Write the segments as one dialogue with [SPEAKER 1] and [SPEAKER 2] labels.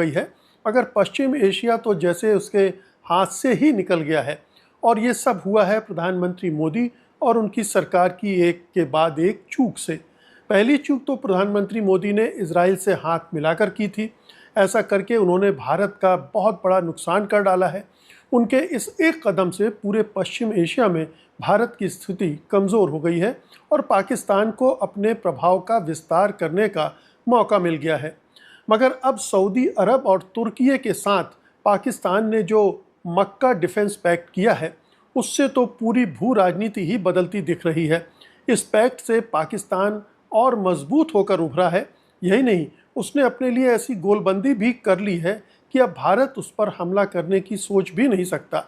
[SPEAKER 1] गई है, मगर पश्चिम एशिया तो जैसे उसके हाथ से ही निकल गया है। और ये सब हुआ है प्रधानमंत्री मोदी और उनकी सरकार की एक के बाद एक चूक से। पहली चूक तो प्रधानमंत्री मोदी ने इजराइल से हाथ मिलाकर की थी। ऐसा करके उन्होंने भारत का बहुत बड़ा नुकसान कर डाला है। उनके इस एक कदम से पूरे पश्चिम एशिया में भारत की स्थिति कमज़ोर हो गई है और पाकिस्तान को अपने प्रभाव का विस्तार करने का मौका मिल गया है। मगर अब सऊदी अरब और तुर्की के साथ पाकिस्तान ने जो मक्का डिफेंस पैक्ट किया है, उससे तो पूरी भू राजनीति ही बदलती दिख रही है। इस पैक्ट से पाकिस्तान और मजबूत होकर उभरा है। यही नहीं, उसने अपने लिए ऐसी गोलबंदी भी कर ली है कि अब भारत उस पर हमला करने की सोच भी नहीं सकता।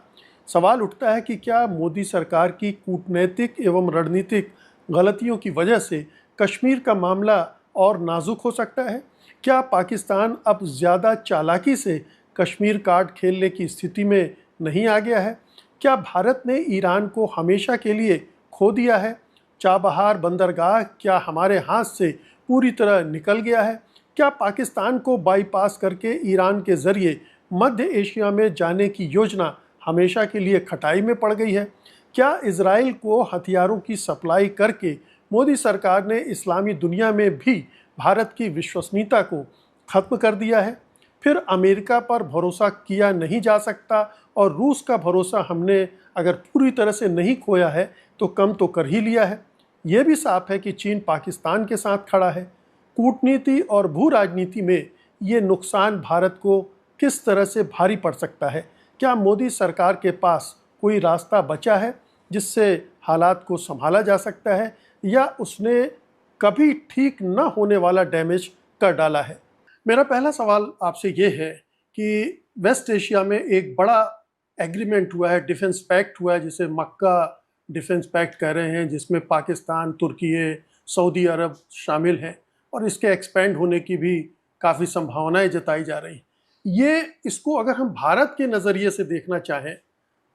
[SPEAKER 1] सवाल उठता है कि क्या मोदी सरकार की कूटनैतिक एवं रणनीतिक गलतियों की वजह से कश्मीर का मामला और नाजुक हो सकता है? क्या पाकिस्तान अब ज़्यादा चालाकी से कश्मीर कार्ड खेलने की स्थिति में नहीं आ गया है? क्या भारत ने ईरान को हमेशा के लिए खो दिया है? चाबहार बंदरगाह क्या हमारे हाथ से पूरी तरह निकल गया है? क्या पाकिस्तान को बाईपास करके ईरान के ज़रिए मध्य एशिया में जाने की योजना हमेशा के लिए खटाई में पड़ गई है? क्या इजराइल को हथियारों की सप्लाई करके मोदी सरकार ने इस्लामी दुनिया में भी भारत की विश्वसनीयता को ख़त्म कर दिया है? फिर अमेरिका पर भरोसा किया नहीं जा सकता और रूस का भरोसा हमने अगर पूरी तरह से नहीं खोया है तो कम तो कर ही लिया है। ये भी साफ है कि चीन पाकिस्तान के साथ खड़ा है। कूटनीति और भू राजनीति में ये नुकसान भारत को किस तरह से भारी पड़ सकता है? क्या मोदी सरकार के पास कोई रास्ता बचा है जिससे हालात को संभाला जा सकता है, या उसने कभी ठीक न होने वाला डैमेज कर डाला है? मेरा पहला सवाल आपसे ये है कि वेस्ट एशिया में एक बड़ा एग्रीमेंट हुआ है, डिफेंस पैक्ट हुआ है, जिसे मक्का डिफेंस पैक्ट कह रहे हैं, जिसमें पाकिस्तान, तुर्की, सऊदी अरब शामिल हैं और इसके एक्सपेंड होने की भी काफ़ी संभावनाएं जताई जा रही। ये इसको अगर हम भारत के नज़रिए से देखना चाहें,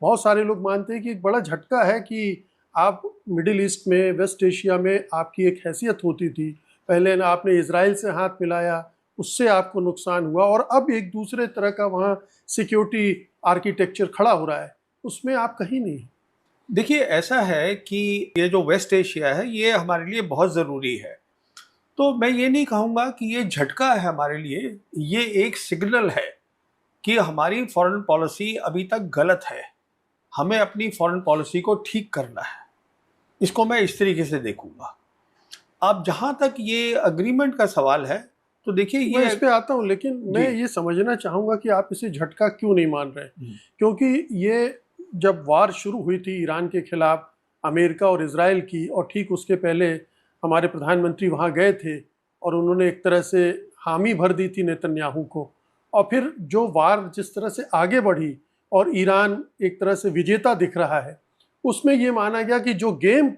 [SPEAKER 1] बहुत सारे लोग मानते हैं कि एक बड़ा झटका है कि आप मिडिल ईस्ट में, वेस्ट एशिया में आपकी एक हैसियत होती थी। पहले ना आपने इजराइल से हाथ मिलाया, उससे आपको नुकसान हुआ, और अब एक दूसरे तरह का वहाँ सिक्योरिटी आर्किटेक्चर खड़ा हो रहा है, उसमें आप कहीं नहीं।
[SPEAKER 2] देखिए, ऐसा है कि ये जो वेस्ट एशिया है ये हमारे लिए बहुत ज़रूरी है। तो मैं ये नहीं कहूँगा कि ये झटका है हमारे लिए, ये एक सिग्नल है कि हमारी फॉरेन पॉलिसी अभी तक गलत है। हमें अपनी फॉरेन पॉलिसी को ठीक करना है। इसको मैं इस तरीके से देखूँगा। अब जहाँ तक ये अग्रीमेंट का सवाल है, तो देखिए
[SPEAKER 1] मैं
[SPEAKER 2] ये
[SPEAKER 1] इस पे आता हूँ, लेकिन मैं ये समझना चाहूँगा कि आप इसे झटका क्यों नहीं मान रहे हैं। क्योंकि ये जब वार शुरू हुई थी ईरान के खिलाफ अमेरिका और इजराइल की, और ठीक उसके पहले हमारे प्रधानमंत्री वहाँ गए थे और उन्होंने एक तरह से हामी भर दी थी नेतन्याहू को, और फिर जो वार जिस तरह से आगे बढ़ी और ईरान एक तरह से विजेता दिख रहा है, उसमें ये माना गया कि जो गेम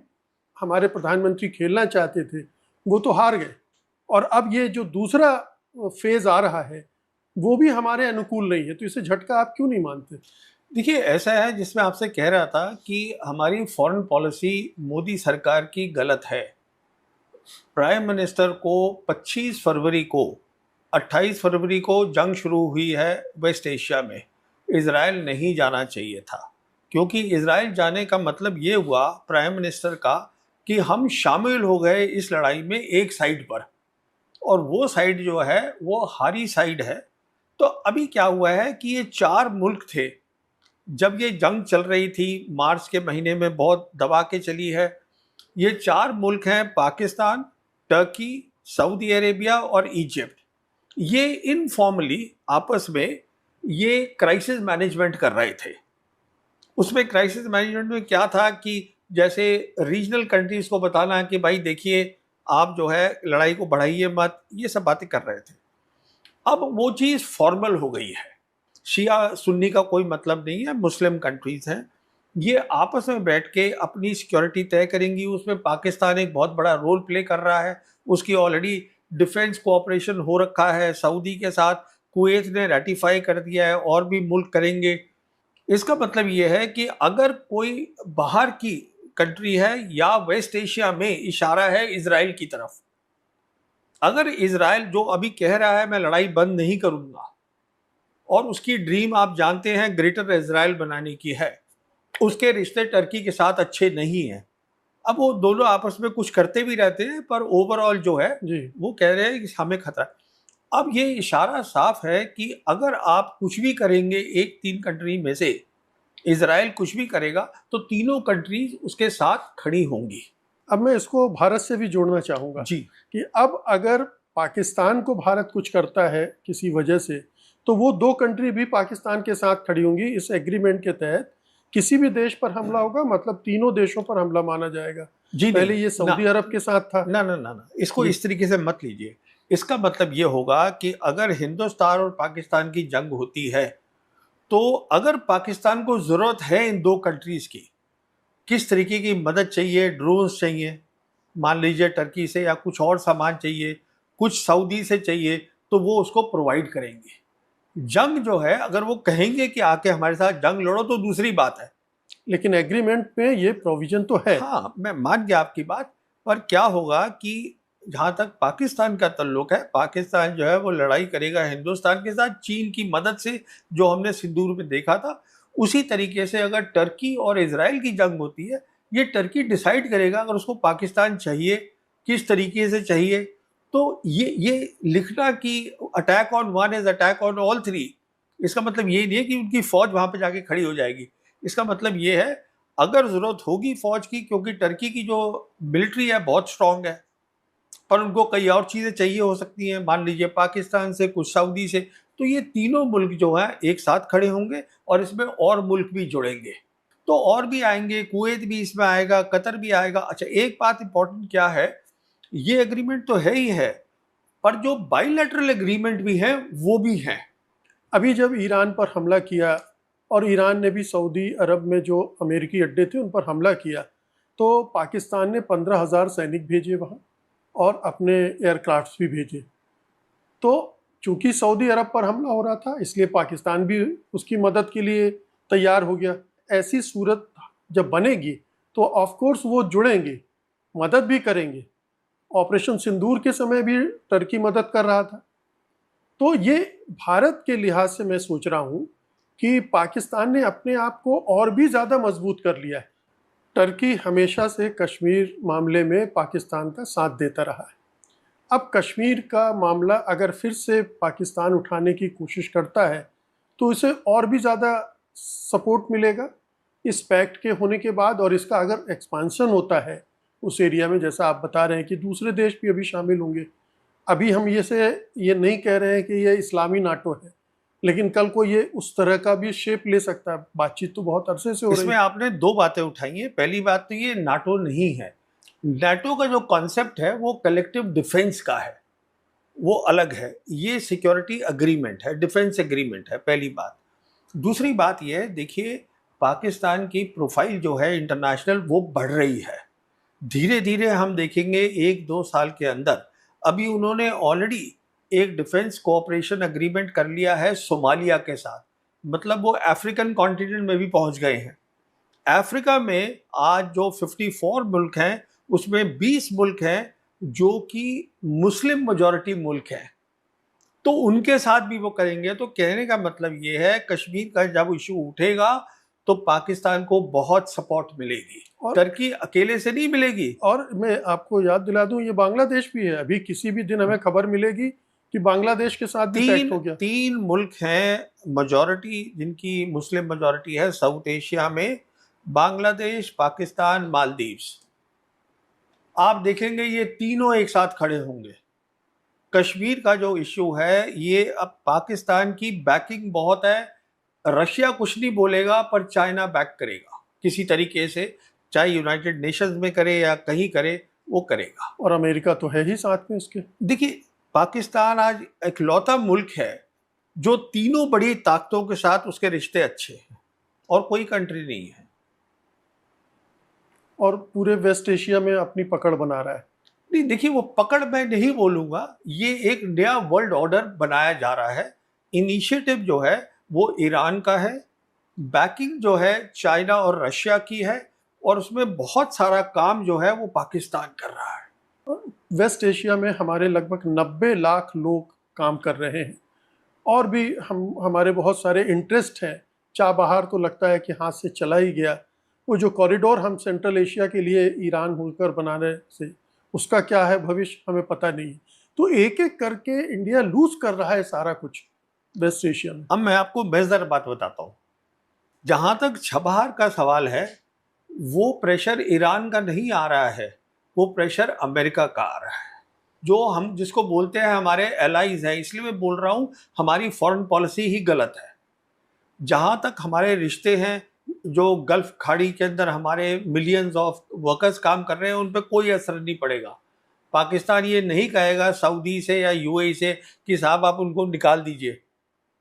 [SPEAKER 1] हमारे प्रधानमंत्री खेलना चाहते थे वो तो हार गए, और अब ये जो दूसरा फेज आ रहा है वो भी हमारे अनुकूल नहीं है। तो इसे झटका आप क्यों नहीं मानते?
[SPEAKER 2] देखिए, ऐसा है जिसमें आपसे कह रहा था कि हमारी फॉरेन पॉलिसी मोदी सरकार की गलत है। प्राइम मिनिस्टर को 25 फरवरी को 28 फरवरी को जंग शुरू हुई है वेस्ट एशिया में। इजराइल नहीं जाना चाहिए था, क्योंकि इजराइल जाने का मतलब ये हुआ प्राइम मिनिस्टर का कि हम शामिल हो गए इस लड़ाई में एक साइड पर, और वो साइड जो है वो हारी साइड है। तो अभी क्या हुआ है कि ये 4 मुल्क थे, जब ये जंग चल रही थी मार्च के महीने में बहुत दबा के चली है। ये 4 मुल्क हैं, पाकिस्तान, टर्की, सऊदी अरेबिया और इजिप्ट। ये इनफॉर्मली आपस में ये क्राइसिस मैनेजमेंट कर रहे थे। उसमें क्राइसिस मैनेजमेंट में क्या था कि जैसे रीजनल कंट्रीज को बताना कि भाई देखिए आप जो है लड़ाई को बढ़ाइए मत, ये सब बातें कर रहे थे। अब वो चीज़ फॉर्मल हो गई है। शिया सुन्नी का कोई मतलब नहीं है, मुस्लिम कंट्रीज हैं, ये आपस में बैठ के अपनी सिक्योरिटी तय करेंगी। उसमें पाकिस्तान एक बहुत बड़ा रोल प्ले कर रहा है, उसकी ऑलरेडी डिफेंस कोऑपरेशन हो रखा है सऊदी के साथ, कुवैत ने रेटिफाई कर दिया है, और भी मुल्क करेंगे। इसका मतलब ये है कि अगर कोई बाहर की कंट्री है या वेस्ट एशिया में इशारा है इजराइल की तरफ, अगर इजराइल जो अभी कह रहा है मैं लड़ाई बंद नहीं करूंगा, और उसकी ड्रीम आप जानते हैं ग्रेटर इजराइल बनाने की है। उसके रिश्ते टर्की के साथ अच्छे नहीं हैं। अब वो दोनों आपस में कुछ करते भी रहते हैं, पर ओवरऑल जो है
[SPEAKER 1] जी।
[SPEAKER 2] वो कह रहे हैं कि हमें खतरा है। अब ये इशारा साफ है कि अगर आप कुछ भी करेंगे एक 3 कंट्री में से, इजराइल कुछ भी करेगा तो तीनों कंट्रीज उसके साथ खड़ी होंगी।
[SPEAKER 1] अब मैं इसको भारत से भी जोड़ना चाहूँगा
[SPEAKER 2] जी।
[SPEAKER 1] कि अब अगर पाकिस्तान को भारत कुछ करता है किसी वजह से, तो वो 2 कंट्री भी पाकिस्तान के साथ खड़ी होंगी। इस एग्रीमेंट के तहत किसी भी देश पर हमला होगा मतलब तीनों देशों पर हमला माना जाएगा।
[SPEAKER 2] जी
[SPEAKER 1] पहले
[SPEAKER 2] नहीं,
[SPEAKER 1] ये सऊदी
[SPEAKER 2] ना
[SPEAKER 1] अरब के साथ था।
[SPEAKER 2] ना ना ना ना, इसको
[SPEAKER 1] जी।
[SPEAKER 2] इस तरीके से मत लीजिए। इसका मतलब ये होगा कि अगर हिंदुस्तान और पाकिस्तान की जंग होती है, तो अगर पाकिस्तान को जरूरत है इन 2 कंट्रीज की, किस तरीके की मदद चाहिए, ड्रोन्स चाहिए मान लीजिए टर्की से, या कुछ और सामान चाहिए, कुछ सऊदी से चाहिए, तो वो उसको प्रोवाइड करेंगे। जंग जो है अगर वो कहेंगे कि आके हमारे साथ जंग लड़ो तो दूसरी बात है।
[SPEAKER 1] लेकिन एग्रीमेंट में ये प्रोविजन तो है।
[SPEAKER 2] हाँ, मैं मान गया आपकी बात, पर क्या होगा कि जहां तक पाकिस्तान का ताल्लुक है, पाकिस्तान जो है वो लड़ाई करेगा हिंदुस्तान के साथ चीन की मदद से, जो हमने सिंदूर में देखा था। उसी तरीके से अगर टर्की और इजराइल की जंग होती है, ये टर्की डिसाइड करेगा अगर उसको पाकिस्तान चाहिए, किस तरीके से चाहिए। तो ये लिखना कि attack on one is attack on all three, इसका मतलब ये नहीं है कि उनकी फौज वहां पे जाके खड़ी हो जाएगी। इसका मतलब ये है अगर जरूरत होगी फौज की, क्योंकि टर्की की जो मिलिट्री है बहुत स्ट्रांग है, पर उनको कई और चीजें चाहिए हो सकती हैं, मान लीजिए पाकिस्तान से, कुछ सऊदी से, तो ये तीनों मुल्क जो हैं एक साथ खड़े होंगे और इसमें और मुल्क भी जुड़ेंगे। तो और भी आएंगे, कुवैत भी इसमें आएगा, कतर भी आएगा। अच्छा, एक बात इंपॉर्टेंट क्या है, ये एग्रीमेंट तो है ही है, पर जो बाइलैटरल एग्रीमेंट भी है वो भी है।
[SPEAKER 1] अभी जब ईरान पर हमला किया और ईरान ने भी सऊदी अरब में जो अमेरिकी अड्डे थे उन पर हमला किया, तो पाकिस्तान ने 15,000 सैनिक भेजे वहाँ और अपने एयरक्राफ्ट्स भी भेजे। तो चूंकि सऊदी अरब पर हमला हो रहा था इसलिए पाकिस्तान भी उसकी मदद के लिए तैयार हो गया। ऐसी सूरत जब बनेगी तो ऑफ कोर्स वो जुड़ेंगे, मदद भी करेंगे। ऑपरेशन सिंदूर के समय भी टर्की मदद कर रहा था। तो ये भारत के लिहाज से मैं सोच रहा हूँ कि पाकिस्तान ने अपने आप को और भी ज़्यादा मजबूत कर लिया है। टर्की हमेशा से कश्मीर मामले में पाकिस्तान का साथ देता रहा है। अब कश्मीर का मामला अगर फिर से पाकिस्तान उठाने की कोशिश करता है तो इसे और भी ज़्यादा सपोर्ट मिलेगा इस पैक्ट के होने के बाद। और इसका अगर एक्सपांसन होता है उस एरिया में, जैसा आप बता रहे हैं कि दूसरे देश भी अभी शामिल होंगे, अभी हम ये नहीं कह रहे हैं कि ये इस्लामी नाटो है, लेकिन कल को ये उस तरह का भी शेप ले सकता है। बातचीत तो बहुत अरसे से हो रही
[SPEAKER 2] इसमें
[SPEAKER 1] है।
[SPEAKER 2] आपने 2 बातें उठाई हैं। पहली बात तो ये नाटो नहीं है। नाटो का जो कॉन्सेप्ट है वो कलेक्टिव डिफेंस का है, वो अलग है। ये सिक्योरिटी अग्रीमेंट है, डिफेंस एग्रीमेंट है, पहली बात। दूसरी बात ये है, देखिए पाकिस्तान की प्रोफाइल जो है इंटरनेशनल वो बढ़ रही है। धीरे धीरे हम देखेंगे 1-2 साल के अंदर, अभी उन्होंने ऑलरेडी एक डिफेंस कोऑपरेशन एग्रीमेंट कर लिया है सोमालिया के साथ, मतलब वो अफ्रीकन कॉन्टिनेंट में भी पहुंच गए हैं। अफ्रीका में आज जो 54 मुल्क हैं उसमें 20 मुल्क हैं जो कि मुस्लिम मेजॉरिटी मुल्क हैं, तो उनके साथ भी वो करेंगे। तो कहने का मतलब ये है कश्मीर का जब इशू उठेगा तो पाकिस्तान को बहुत सपोर्ट मिलेगी,
[SPEAKER 1] और
[SPEAKER 2] टर्की अकेले से नहीं मिलेगी।
[SPEAKER 1] और मैं आपको याद दिला दूं ये बांग्लादेश भी है। अभी किसी भी दिन हमें खबर मिलेगी कि बांग्लादेश के साथ भी पैक्ट हो गया।
[SPEAKER 2] 3 मुल्क हैं मेजॉरिटी, जिनकी मुस्लिम मेजॉरिटी है साउथ एशिया में, बांग्लादेश, पाकिस्तान, मालदीव्स। आप देखेंगे ये तीनों एक साथ खड़े होंगे। कश्मीर का जो इश्यू है ये अब पाकिस्तान की बैकिंग बहुत है। रशिया कुछ नहीं बोलेगा पर चाइना बैक करेगा किसी तरीके से, चाहे यूनाइटेड नेशंस में करे या कहीं करे, वो करेगा।
[SPEAKER 1] और अमेरिका तो है ही साथ में इसके।
[SPEAKER 2] देखिए पाकिस्तान आज इकलौता मुल्क है जो तीनों बड़ी ताकतों के साथ उसके रिश्ते अच्छे हैं, और कोई कंट्री नहीं है।
[SPEAKER 1] और पूरे वेस्ट एशिया में अपनी पकड़ बना रहा है।
[SPEAKER 2] नहीं, देखिए वो पकड़ मैं नहीं बोलूंगा, ये एक नया वर्ल्ड ऑर्डर बनाया जा रहा है। इनिशिएटिव जो है वो ईरान का है, बैकिंग जो है चाइना और रशिया की है, और उसमें बहुत सारा काम जो है वो पाकिस्तान कर रहा है।
[SPEAKER 1] वेस्ट एशिया में हमारे लगभग 90 लाख लोग काम कर रहे हैं और भी हमारे बहुत सारे इंटरेस्ट हैं। चाबहार तो लगता है कि हाथ से चला ही गया। वो जो कॉरिडोर हम सेंट्रल एशिया के लिए ईरान होकर बनाने से, उसका क्या है भविष्य हमें पता नहीं। तो एक एक करके इंडिया लूज कर रहा है सारा कुछ वेस्ट एशिया में।
[SPEAKER 2] अब मैं आपको मजेदार बात बताता हूँ। जहां तक छबहार का सवाल है, वो प्रेशर ईरान का नहीं आ रहा है, वो प्रेशर अमेरिका का आ रहा है, जो हम जिसको बोलते हैं हमारे एलाइज हैं। इसलिए मैं बोल रहा हूं हमारी फॉरेन पॉलिसी ही गलत है। जहां तक हमारे रिश्ते हैं, जो गल्फ खाड़ी के अंदर हमारे मिलियंस ऑफ वर्कर्स काम कर रहे हैं, उन पर कोई असर नहीं पड़ेगा। पाकिस्तान ये नहीं कहेगा सऊदी से या यूएई से कि साहब आप उनको निकाल दीजिए,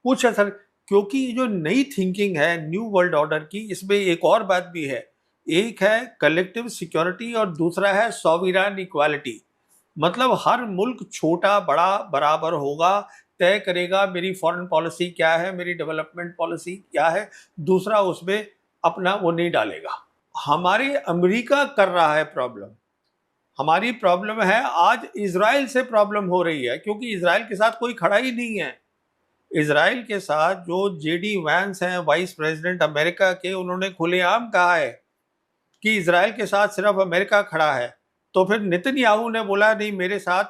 [SPEAKER 2] कुछ असर। क्योंकि जो नई थिंकिंग है न्यू वर्ल्ड ऑर्डर की, इसमें एक और बात भी है। एक है कलेक्टिव सिक्योरिटी और दूसरा है सॉवरेन इक्वालिटी। मतलब हर मुल्क छोटा बड़ा बराबर होगा, तय करेगा मेरी फॉरेन पॉलिसी क्या है, मेरी डेवलपमेंट पॉलिसी क्या है, दूसरा उसमें अपना वो नहीं डालेगा। हमारे अमेरिका कर रहा है प्रॉब्लम। हमारी प्रॉब्लम है आज इजराइल से प्रॉब्लम हो रही है, क्योंकि इजराइल के साथ कोई खड़ा ही नहीं है। इजराइल के साथ जो जेडी वैंस हैं, वाइस प्रेसिडेंट अमेरिका के, उन्होंने खुलेआम कहा है कि इजराइल के साथ सिर्फ अमेरिका खड़ा है। तो फिर नेतन्याहू ने बोला नहीं, मेरे साथ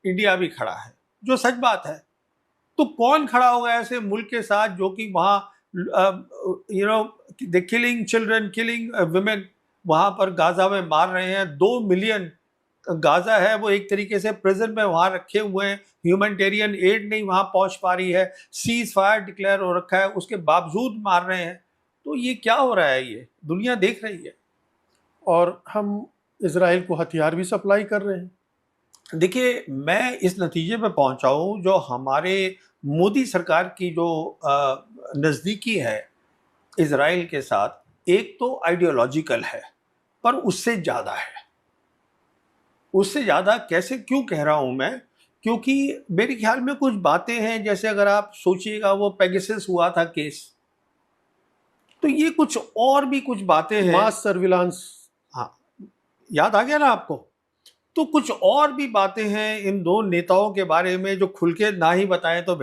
[SPEAKER 2] इंडिया भी खड़ा है, जो सच बात है। तो कौन खड़ा होगा ऐसे मुल्क के साथ जो कि वहाँ the killing children, killing women, वहाँ पर गाजा में मार रहे हैं। 2 मिलियन गाजा है वो एक तरीके से प्रिजन में वहाँ रखे हुए हैं। ह्यूमैनिटेरियन एड नहीं वहाँ पहुँच पा रही है। सीज फायर डिक्लेयर हो रखा है, उसके बावजूद मार रहे हैं। तो ये क्या हो रहा है, ये दुनिया देख रही है।
[SPEAKER 1] और हम इजराइल को हथियार भी सप्लाई कर रहे हैं।
[SPEAKER 2] देखिए, मैं इस नतीजे पे पहुंचा हूं, जो हमारे मोदी सरकार की जो नज़दीकी है इजराइल के साथ, एक तो आइडियोलॉजिकल है, पर उससे ज़्यादा है। उससे ज़्यादा कैसे, क्यों कह रहा हूं मैं? क्योंकि मेरे ख्याल में कुछ बातें हैं, जैसे अगर आप सोचिएगा वो पेगासस हुआ था केस, तो ये कुछ और भी कुछ बातें हैं।
[SPEAKER 1] मास सर्विलांस,
[SPEAKER 2] हाँ, याद आ गया ना आपको? तो कुछ और भी बातें हैं इन दो नेताओं के बारे में जो खुल के ना ही बताएं तो